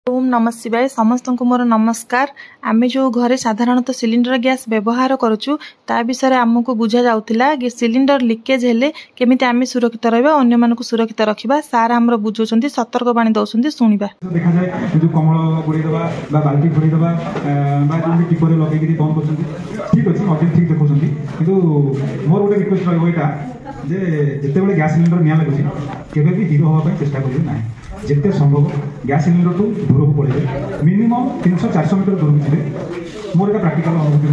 ओम नमः शिवाय समस्त को मोर नमस्कार। आमे जो घरे साधारणतः सिलिंडर गैस व्यवहार करुचु ता विषय आमको बुझा जाउथिला कि सिलिंडर लीकेज हेले केमिति आमे सुरक्षित रहबा अन्य मानकु सुरक्षित रखिबा। सार हमरो बुझौछंती सतर्क बाणी दउछंती सुनिबा। देखा जाए जो कमल गुड़ी दबा बा बाल्टी गुड़ी दबा बा जो टिपर लगे कि बंद करछंती ठीक अछि मते ठीक देखौछंती किंतु मोर गोटे रिक्वेस्ट रहबो एटा जे जते बेले गैस सिलिंडर निया लागुची केबे भी हिरो होबा पय चेष्टा करियो नाही। जिते संभव गैस सिलिंडर टू दूर को पड़े मिनिमम 300-400 मीटर दूर को जी मोर एक प्राक्टिकल अनुभूति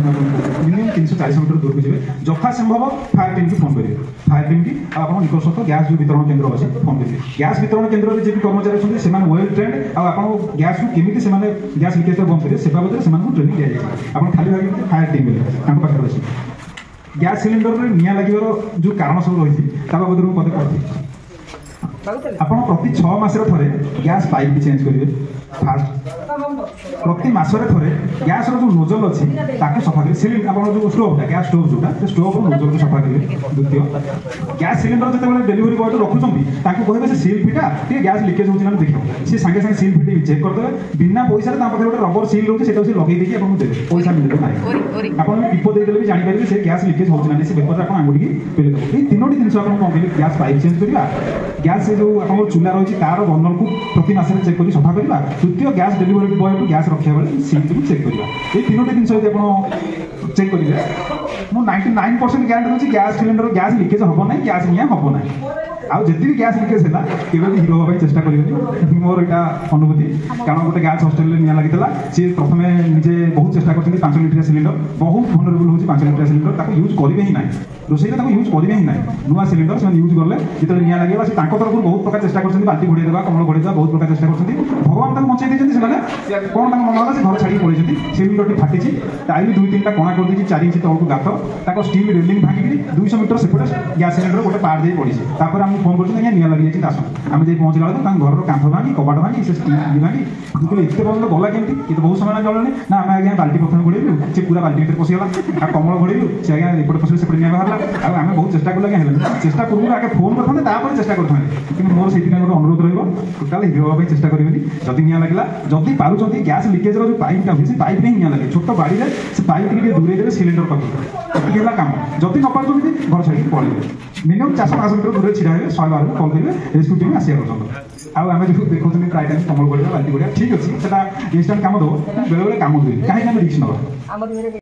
मिनिमम 300-400 मीटर दूर को जी जथा संभव फायर टीम की फोन करेंगे। फायर टीम की आप निकटस्थ गैस जो वितरण केन्द्र अच्छे फोन करेंगे। गैस वितरण केन्द्र में जो भी कर्मचारी अच्छे से वेल ट्रेंड आप गैस को केमी से गैस लिकेज बंद करेंगे से बाबद में ट्रेनिंग दि जाए। आप खाली भाई फायर टीम पाखे अच्छे गैस सिलिंडर में निया लगे जो कारण सब रही बाबद पदे कहती आपण प्रति 6 मासरे थरे गैस पाइप भी चेंज करेंगे। फास्ट प्रति मासरे थरे गैस रो जो नोजल अच्छी ताको सफा करेंगे। सिलिंडर आपण जो स्टोव गैस स्टोव जोटा से स्टोव रो नोजल को सफा करेंगे। द्वितीय गैस सिलिंडर जते बेले डिलीवरी बॉय रखुचंती ताको कहबे से सील फिटा ते गैस लीकेज होची ना देखो से संगे संगे सील फिटी चेक कर देबे बिना पैसा रे ता पाखे गोटे रबर सील रहउची सेटा से लगेई देकी आपण देबे पैसा मिलबे नाही। आपण टिपो दे देले भी जानि परिबे से गैस लीकेज होची ना से पेपर आपण आंगुठी पेले देबो। ए तीनोटी जिंस आपण कोन कहले गैस पाइप चेंज करिबा गैस से जो आपण चूल्हा रही तार बर्नर को प्रति मास चेक कर सफा करवा। तृतीय गैस डिलीवरी बॉय को गैस रखा बेले सील को चेक करवा। ये तीनोटी जिन आप चेक करेंगे मु 99% ग्यारंटी दूसरी गैस सिलिंडर गैस लीकेज हम ना गैस निया हम ना आउ जति भी गैस लीकेज है केवे भी हिरो होगा चेष्टा करेंगे। मोर यहाँ अनुभूति कारण गोटे गैस हॉस्टेल निया लगी सी प्रथम निजे बहुत चेष्टा कर 5 लिटर सिलिंडर बहुत भनरेबल हो 5 लिटर सिलिंडर यूज करेंगे ही ना रोषे यूज करेंगे ही ना नुआ सिलिंडर से यूज कले जो निया लगे से तरफ बहुत प्रकार चेष्टा कर बाल्टी घोड़े देवा कमल घोड़े देवा बहुत प्रकार चेष्टा कर भगवान तक बचाई देते कौन मन है से घर छाड़ी पड़े सिलिंडर फाटी टाइल 2-3टा कणा कर दी 4 इंच तौक गात स्टील रेलिंग भांगिक 200 मीटर सेपटे गैस सिलिंडर गोटे पार्ट दे पड़ी फोन कर निया लगी जाए आम जाए पहुँचला बेलू घर कांथ भांगी कबाट भांगी से स्टील भांगी कहते एत पर्यटन गला केमती ये बहुत समय गलानी ना आम आज्ञा बाल्टी प्रथम घोड़ेलु से पूरा बाल्टी भर पशिगला आ कमल घोड़ेलु से आज्ञा एपटे पशिले सेपटे निया बाहर आम बहुत चेष्टा कले आज्ञा चेष्टा पूर्व आगे फोन करते चेष्टा करते कि मोर से गोटे अनुरोध रोटाल हिरो हाँ चेष्टा करेंगे। जदि निया लगे जदि पार्टी गैस लीकेज जो पाइपटा हुई पाइप नहीं निया लगे छोट बाड़ी में से पाइप टी दूरे देवे सिलिंडर पाखे ये कम जदि न पार्टी घर छाड़ी पड़े मिनिमम 400-500 मीटर दूर छिड़ा है 100 कल करेंगे रेस्क्यू टीम आसिया पर्यटन आम जो देखते प्राय टाइम कमल गढ़िया बाल्टी गढ़िया ठीक अच्छे इंस्टांट कम दो बेले बेले कम हुए कहीं रिस्क ना।